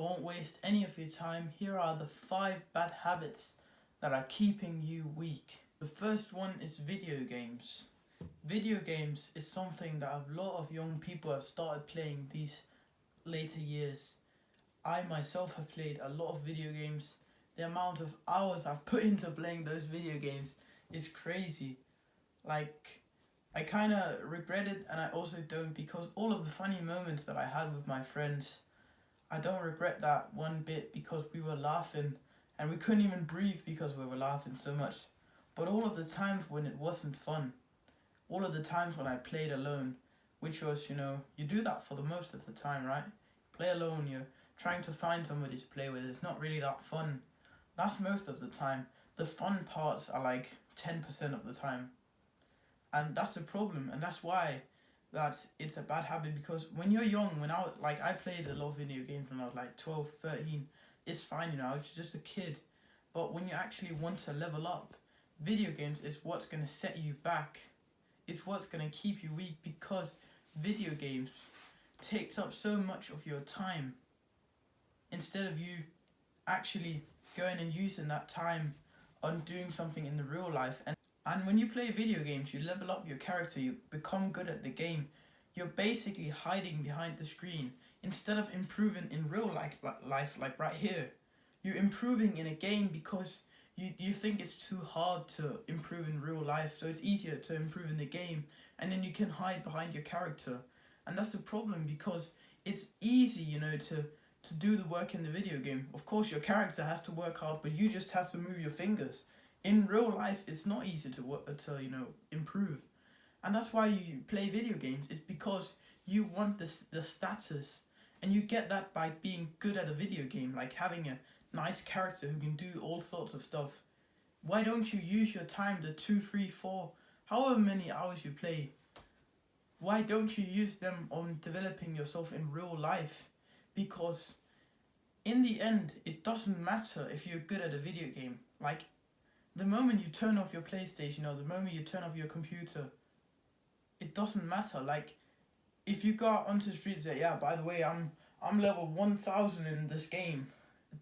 won't waste any of your time. Here are the 5 bad habits that are keeping you weak. The first one is video games. Video games is something that a lot of young people have started playing these later years. I myself have played a lot of video games. The amount of hours I've put into playing those video games is crazy. Like, I kind of regret it, and I also don't, because all of the funny moments that I had with my friends, I don't regret that one bit, because we were laughing and we couldn't even breathe because we were laughing so much. But all of the times when it wasn't fun, all of the times when I played alone, which was, you do that for the most of the time, right? Play alone, you're trying to find somebody to play with. It's not really that fun. That's most of the time. The fun parts are like 10% of the time. And that's the problem, and that's why that it's a bad habit, because when you're young, I played a lot of video games when I was like 12, 13, it's fine, I was just a kid. But when you actually want to level up, video games is what's going to set you back. It's what's going to keep you weak, because video games takes up so much of your time, instead of you actually going and using that time on doing something in the real life. And when you play video games, you level up your character, you become good at the game. You're basically hiding behind the screen instead of improving in real life, like right here. You're improving in a game because you think it's too hard to improve in real life, so it's easier to improve in the game, and then you can hide behind your character. And that's the problem, because it's easy, to do the work in the video game. Of course, your character has to work hard, but you just have to move your fingers. In real life, it's not easy to improve. And that's why you play video games. It's because you want the status, and you get that by being good at a video game, like having a nice character who can do all sorts of stuff. Why don't you use your time, the 2, 3, 4, however many hours you play? Why don't you use them on developing yourself in real life? Because in the end, it doesn't matter if you're good at a video game. Like, the moment you turn off your PlayStation, or the moment you turn off your computer, it doesn't matter. Like, if you go out onto the street and say, yeah, by the way, I'm level 1000 in this game,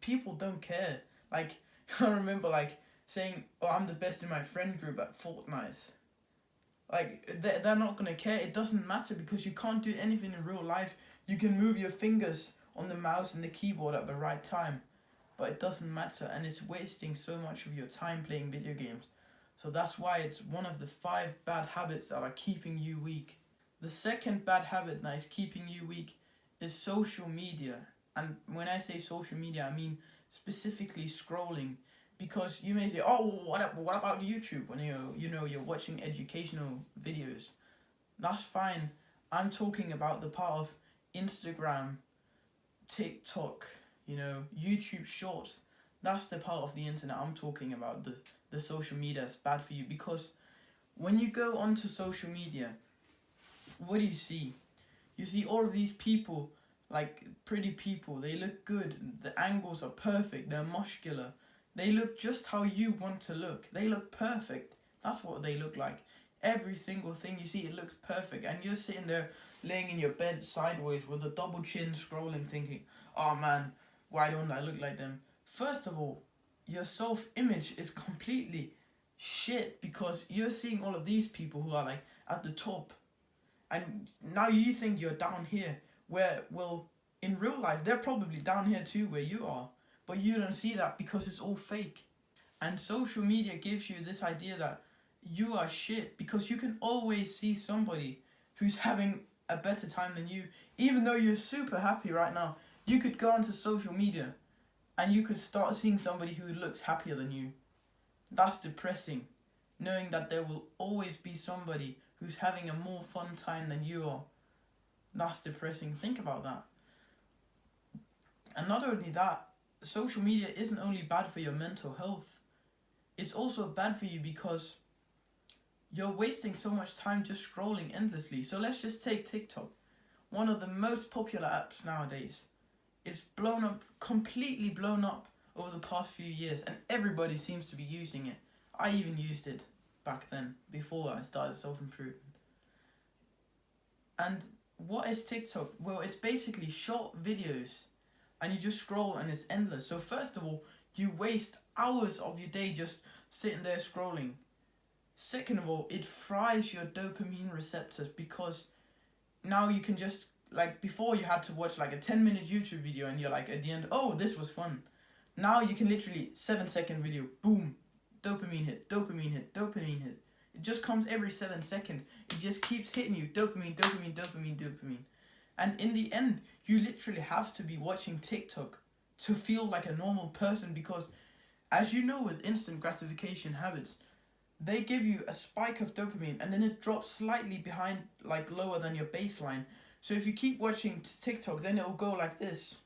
people don't care. Like, I remember saying, oh, I'm the best in my friend group at Fortnite. Like, they're not gonna care. It doesn't matter, because you can't do anything in real life. You can move your fingers on the mouse and the keyboard at the right time, but it doesn't matter, and it's wasting so much of your time playing video games. So that's why it's one of the 5 bad habits that are keeping you weak. The second bad habit that is keeping you weak is social media. And when I say social media, I mean specifically scrolling. Because you may say, oh, what about YouTube, when you're watching educational videos? That's fine. I'm talking about the part of Instagram, TikTok, YouTube Shorts. That's the part of the internet I'm talking about. The social media is bad for you, because when you go onto social media, what do you see? You see all of these people, like pretty people. They look good. The angles are perfect. They're muscular. They look just how you want to look. They look perfect. That's what they look like. Every single thing you see, it looks perfect. And you're sitting there laying in your bed sideways with a double chin scrolling, thinking, oh man, why don't I look like them? First of all, your self-image is completely shit, because you're seeing all of these people who are like at the top, and now you think you're down here, where, well, in real life, they're probably down here too, where you are, but you don't see that because it's all fake. And social media gives you this idea that you are shit, because you can always see somebody who's having a better time than you. Even though you're super happy right now, you could go onto social media and you could start seeing somebody who looks happier than you. That's depressing, knowing that there will always be somebody who's having a more fun time than you are. That's depressing. Think about that. And not only that, social media isn't only bad for your mental health, it's also bad for you because you're wasting so much time just scrolling endlessly. So let's just take TikTok, one of the most popular apps nowadays. It's blown up, completely blown up over the past few years, and everybody seems to be using it. I even used it back then, before I started self-improvement. And what is TikTok? Well, it's basically short videos and you just scroll and it's endless. So first of all, you waste hours of your day just sitting there scrolling. Second of all, it fries your dopamine receptors, because now you can just, like, before you had to watch like a 10-minute YouTube video and you're like at the end, oh, this was fun. Now you can literally 7-second video, boom, dopamine hit, dopamine hit, dopamine hit. It just comes every 7 seconds. It just keeps hitting you, dopamine, dopamine, dopamine, dopamine. And in the end, you literally have to be watching TikTok to feel like a normal person, because as you know, with instant gratification habits, they give you a spike of dopamine and then it drops slightly behind, like lower than your baseline. So if you keep watching TikTok, then it'll go like this.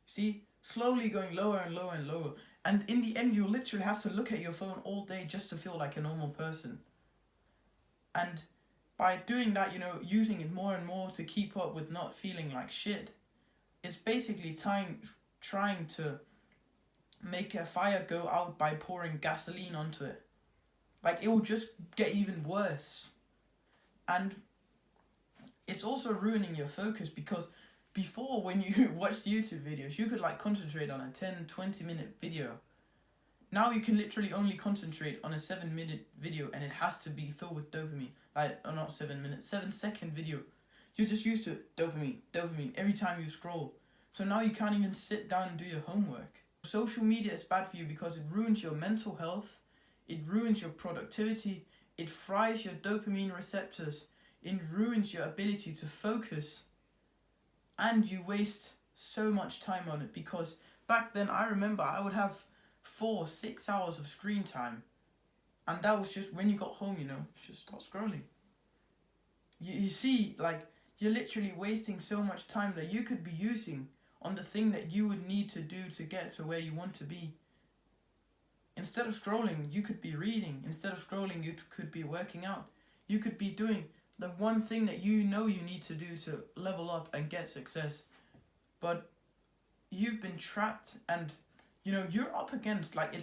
See? Slowly going lower and lower and lower. And in the end, you literally have to look at your phone all day just to feel like a normal person. And by doing that, you know, using it more and more to keep up with not feeling like shit, it's basically trying to make a fire go out by pouring gasoline onto it. Like, it will just get even worse. And it's also ruining your focus, because before, when you watched YouTube videos, you could like concentrate on a 10-20 minute video. Now you can literally only concentrate on a 7-minute video, and it has to be filled with dopamine. Like, not 7 minutes, 7-second video. You're just used to dopamine every time you scroll. So now you can't even sit down and do your homework. Social media is bad for you because it ruins your mental health, it ruins your productivity, it fries your dopamine receptors, it ruins your ability to focus, and you waste so much time on it. Because back then, I remember I would have 4-6 hours of screen time, and that was just when you got home, you know, just start scrolling. You see, like, you're literally wasting so much time that you could be using on the thing that you would need to do to get to where you want to be. Instead of scrolling, you could be reading. Instead of scrolling, you could be working out. You could be doing the one thing that you know you need to do to level up and get success. But you've been trapped, and you know, you're up against, like,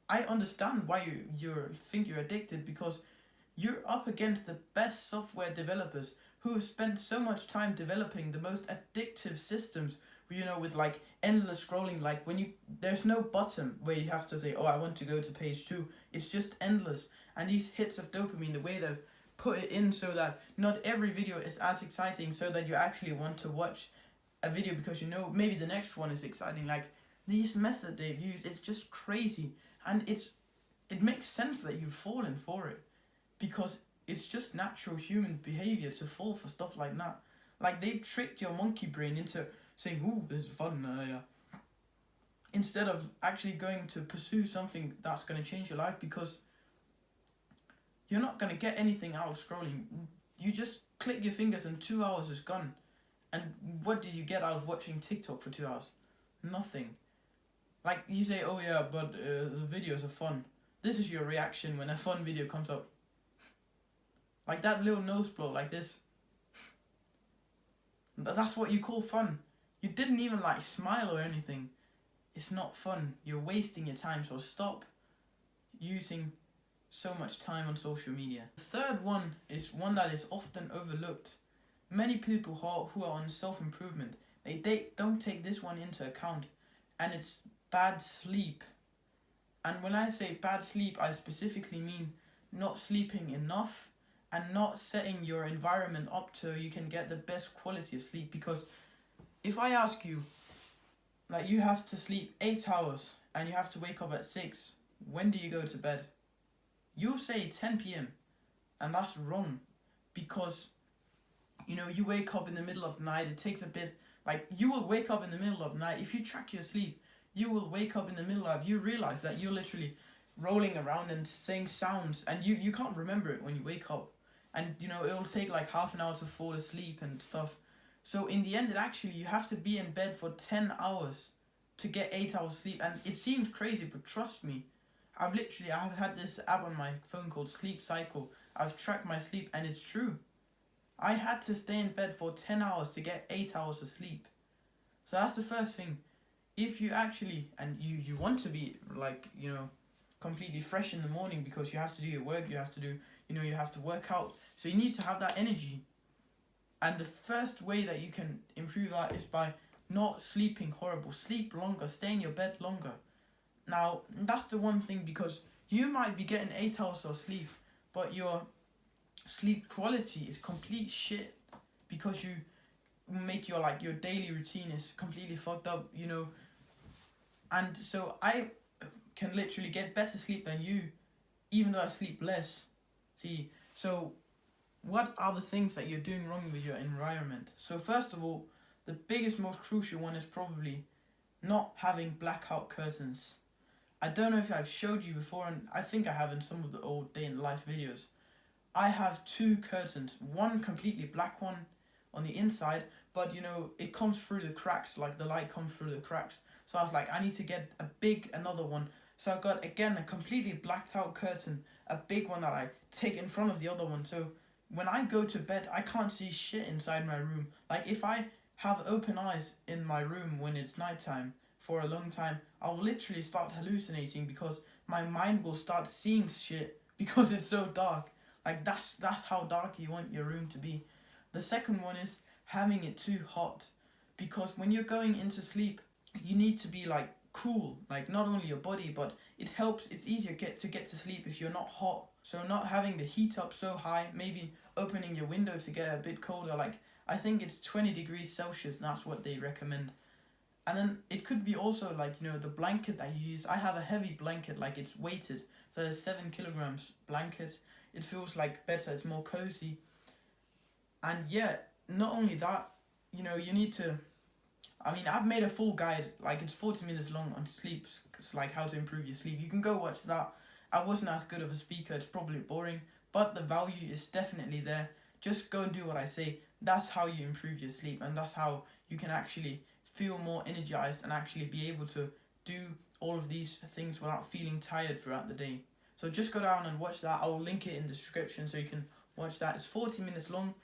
I understand why you think you're addicted, because you're up against the best software developers who have spent so much time developing the most addictive systems, you know, with like endless scrolling. Like, when there's no button where you have to say, oh, I want to go to page 2. It's just endless. And these hits of dopamine, the way they've put it in so that not every video is as exciting, so that you actually want to watch a video because you know maybe the next one is exciting. Like, these method they've used, it's just crazy. And it makes sense that you've fallen for it, because it's just natural human behavior to fall for stuff like that. Like, they've tricked your monkey brain into saying, ooh, this is fun, yeah, instead of actually going to pursue something that's going to change your life, because you're not going to get anything out of scrolling. You just click your fingers and 2 hours is gone. And what did you get out of watching TikTok for 2 hours? Nothing. Like, you say, oh yeah, but the videos are fun. This is your reaction when a fun video comes up. Like that little nose blow, like this. That's what you call fun. You didn't even like smile or anything. It's not fun. You're wasting your time, so stop using so much time on social media. The third one is one that is often overlooked. Many people who are on self-improvement, they don't take this one into account, and it's bad sleep. And when I say bad sleep, I specifically mean not sleeping enough and not setting your environment up so you can get the best quality of sleep. Because if I ask you, like, you have to sleep 8 hours and you have to wake up at 6, when do you go to bed? You'll say 10 p.m. and that's wrong, because you know, you wake up in the middle of the night. It takes a bit, like, you will wake up in the middle of the night. If you track your sleep, you will wake up in the middle of, you realize that you're literally rolling around and saying sounds, and you can't remember it when you wake up. And you know, it will take like half an hour to fall asleep and stuff. So in the end, you have to be in bed for 10 hours to get 8 hours sleep. And it seems crazy, but trust me, I've had this app on my phone called Sleep Cycle. I've tracked my sleep, and it's true. I had to stay in bed for 10 hours to get 8 hours of sleep. So that's the first thing. If you actually, and you want to be, like, you know, completely fresh in the morning, because you have to do your work, you have to work out. So you need to have that energy. And the first way that you can improve that is by not sleeping horrible. Sleep longer, stay in your bed longer. Now, that's the one thing, because you might be getting 8 hours of sleep, but your sleep quality is complete shit because you make your daily routine is completely fucked up, you know. And so I can literally get better sleep than you, even though I sleep less. See, so what are the things that you're doing wrong with your environment? So first of all, the biggest, most crucial one is probably not having blackout curtains. I don't know if I've showed you before, and I think I have in some of the old day in life videos. I have 2 curtains, one completely black one on the inside, but you know, it comes through the cracks, like the light comes through the cracks. So I was like, I need to get another one. So I got, again, a completely blacked out curtain, a big one that I take in front of the other one. So when I go to bed, I can't see shit inside my room. Like, if I have open eyes in my room when it's nighttime for a long time, I'll literally start hallucinating because my mind will start seeing shit because it's so dark. Like, that's how dark you want your room to be. The second one is having it too hot, because when you're going into sleep, you need to be like cool, like not only your body, but it's easier to get to sleep if you're not hot. So not having the heat up so high, maybe opening your window to get a bit colder, like I think it's 20 degrees Celsius, and that's what they recommend. And then it could be also like, you know, the blanket that you use. I have a heavy blanket, like it's weighted, so there's 7 kilograms blanket. It feels like better, it's more cozy. And yeah, not only that, you know, you need to, I mean, I've made a full guide, like it's 40 minutes long on sleep. It's like how to improve your sleep. You can go watch that. I wasn't as good of a speaker, it's probably boring, but the value is definitely there. Just go and do what I say. That's how you improve your sleep, and that's how you can actually feel more energized and actually be able to do all of these things without feeling tired throughout the day. So just go down and watch that. I will link it in the description so you can watch that. It's 40 minutes long.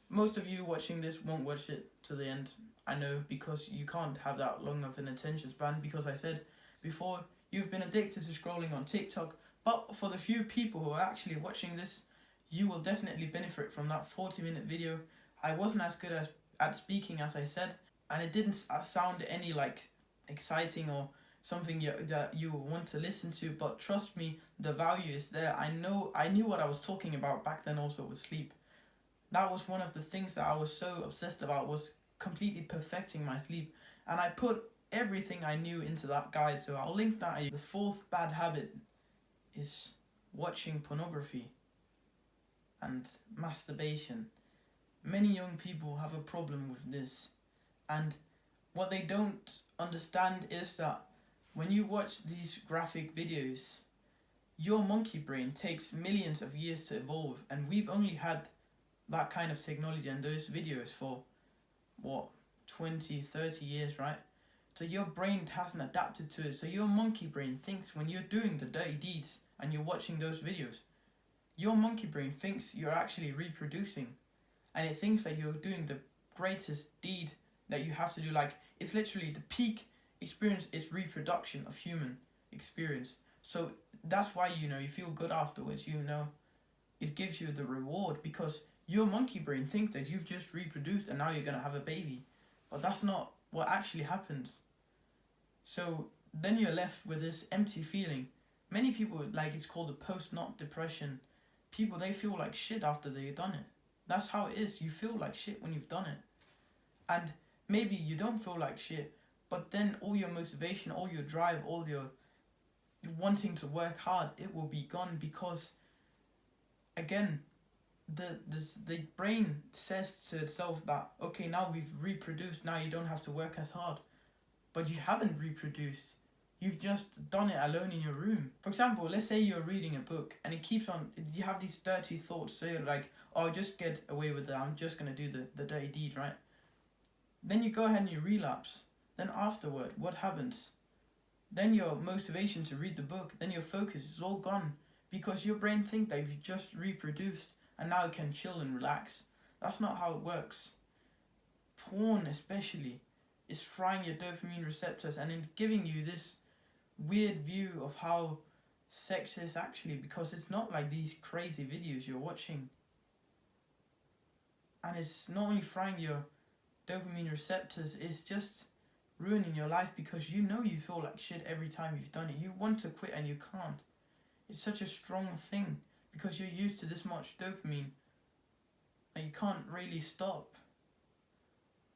Most of you watching this won't watch it to the end, I know, because you can't have that long of an attention span, because I said before, you've been addicted to scrolling on TikTok. But for the few people who are actually watching this, you will definitely benefit from that 40-minute video. I wasn't as good at speaking as I said, and it didn't sound any like exciting or something that you want to listen to, but trust me, the value is there. I knew what I was talking about back then also with sleep. That was one of the things that I was so obsessed about, was completely perfecting my sleep, and I put everything I knew into that guide, so I'll link that. The 4th bad habit is watching pornography and masturbation. Many young people have a problem with this, and what they don't understand is that when you watch these graphic videos, your monkey brain takes millions of years to evolve, and we've only had that kind of technology and those videos for what, 20, 30 years, right? So your brain hasn't adapted to it. So your monkey brain thinks when you're doing the dirty deeds and you're watching those videos, your monkey brain thinks you're actually reproducing, and it thinks that you're doing the greatest deed that you have to do. Like, it's literally the peak experience is reproduction of human experience. So that's why, you know, you feel good afterwards, you know, it gives you the reward, because your monkey brain thinks that you've just reproduced and now you're going to have a baby. But that's not what actually happens. So then you're left with this empty feeling. Many people, like, it's called a post-nut depression. People, they feel like shit after they've done it. That's how it is. You feel like shit when you've done it. And maybe you don't feel like shit, but then all your motivation, all your drive, all your wanting to work hard, it will be gone, because again, the brain says to itself that, okay, now we've reproduced, now you don't have to work as hard. But you haven't reproduced. You've just done it alone in your room. For example, let's say you're reading a book and it keeps on, you have these dirty thoughts, so you're like, oh, just get away with it, I'm just going to do the dirty deed, right? Then you go ahead and you relapse. Then afterward, what happens? Then your motivation to read the book, then your focus is all gone, because your brain thinks that you've just reproduced and now it can chill and relax. That's not how it works. Porn especially is frying your dopamine receptors and it's giving you this weird view of how sex is actually, because it's not like these crazy videos you're watching. And it's not only frying your dopamine receptors, it's just ruining your life because you know you feel like shit every time you've done it. You want to quit and you can't. It's such a strong thing because you're used to this much dopamine and you can't really stop.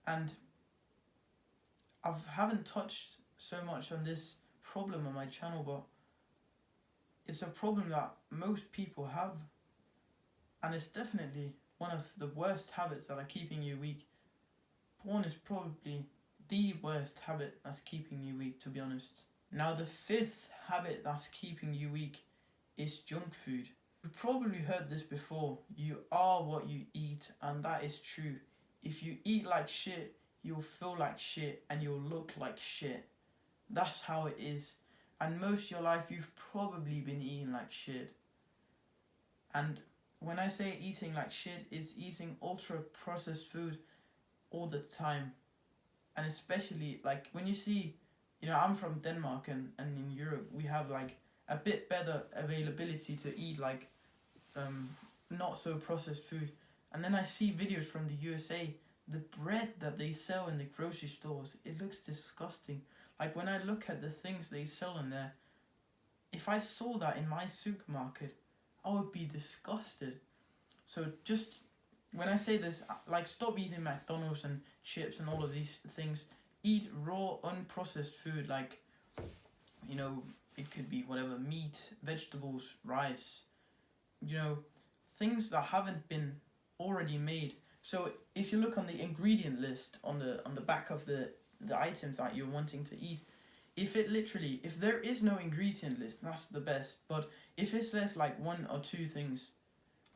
And I haven't touched so much on this problem on my channel, but it's a problem that most people have, and it's definitely one of the worst habits that are keeping you weak. Porn is probably the worst habit that's keeping you weak, to be honest. Now, the fifth habit that's keeping you weak is junk food. You've probably heard this before. You are what you eat, and that is true. If you eat like shit, you'll feel like shit and you'll look like shit. That's how it is. And most of your life you've probably been eating like shit. And when I say eating like shit, it's eating ultra processed food all the time. And especially like when you see, I'm from Denmark and in Europe we have like a bit better availability to eat like not so processed food. And then I see videos from the USA, the bread that they sell in the grocery stores, it looks disgusting. Like when I look at the things they sell in there, if I saw that in my supermarket, I would be disgusted. So just when I say this, like stop eating McDonald's and chips and all of these things. Eat raw, unprocessed food like, it could be whatever, meat, vegetables, rice, things that haven't been already made. So if you look on the ingredient list on the back of the items that you're wanting to eat, if there is no ingredient list, that's the best. But if it says like one or two things,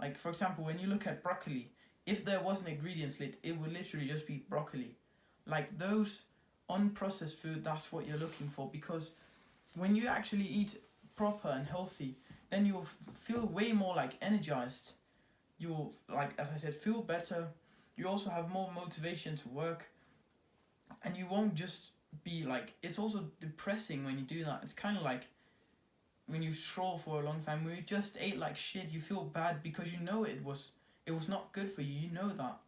like for example, when you look at broccoli, if there was an ingredients list, it would literally just be broccoli. Like those unprocessed food, that's what you're looking for, because when you actually eat proper and healthy, then you'll feel way more like energized. You'll, like as I said, feel better. You also have more motivation to work, and you won't just be like, it's also depressing when you do that. It's kind of like when you scroll for a long time, when you just ate like shit, you feel bad because you know it was not good for you, you know that.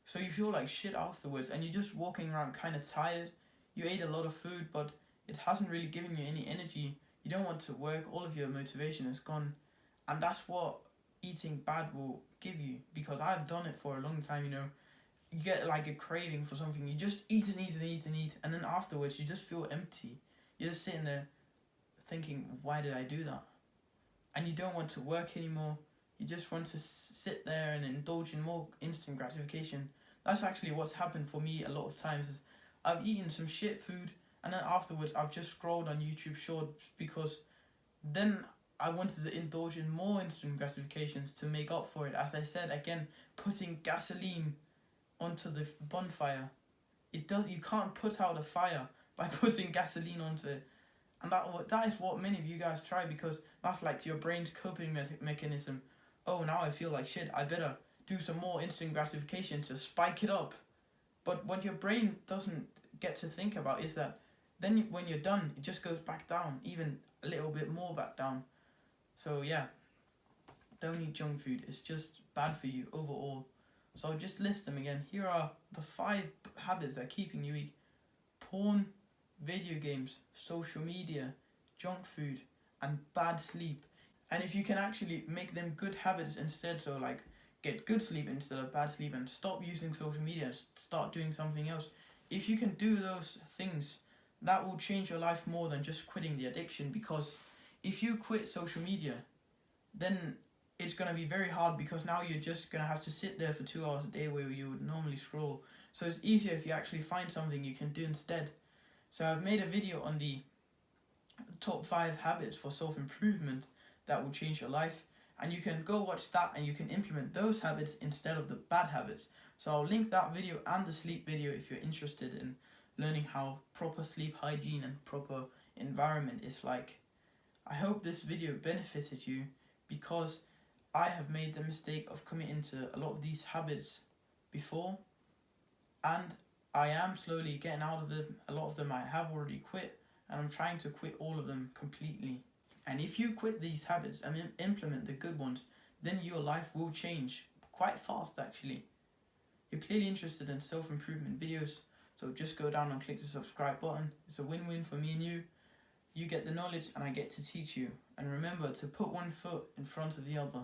So you feel like shit afterwards, and you're just walking around kind of tired. You ate a lot of food, but it hasn't really given you any energy. You don't want to work, all of your motivation is gone. And that's what eating bad will give you, because I've done it for a long time. You get like a craving for something, you just eat and eat and eat and eat, and then afterwards you just feel empty. You're just sitting there thinking, why did I do that? And you don't want to work anymore. You just want to sit there and indulge in more instant gratification. That's actually what's happened for me a lot of times. Is I've eaten some shit food, and then afterwards I've just scrolled on YouTube Shorts, because then I wanted to indulge in more instant gratifications to make up for it. As I said again, putting gasoline onto the bonfire. You can't put out a fire by putting gasoline onto it. And that is what many of you guys try, because that's like your brain's coping mechanism. Oh, now I feel like shit, I better do some more instant gratification to spike it up. But what your brain doesn't get to think about is that then when you're done, it just goes back down, even a little bit more back down. So yeah, don't eat junk food. It's just bad for you overall. So I'll just list them again. Here are the 5 habits that are keeping you weak: porn, video games, social media, junk food, and bad sleep. And if you can actually make them good habits instead, so like get good sleep instead of bad sleep, and stop using social media and start doing something else, if you can do those things, that will change your life more than just quitting the addiction. Because if you quit social media, then it's going to be very hard, because now you're just going to have to sit there for 2 hours a day where you would normally scroll. So it's easier if you actually find something you can do instead. So I've made a video on the top 5 habits for self-improvement that will change your life, and you can go watch that and you can implement those habits instead of the bad habits. So I'll link that video and the sleep video if you're interested in learning how proper sleep hygiene and proper environment is like. I hope this video benefited you, because I have made the mistake of committing to a lot of these habits before, and I am slowly getting out of them. A lot of them I have already quit, and I'm trying to quit all of them completely. And if you quit these habits and implement the good ones, then your life will change quite fast actually. You're clearly interested in self-improvement videos, So just go down and click the subscribe button. It's a win-win for me and you. You get the knowledge and I get to teach you. And remember to put one foot in front of the other.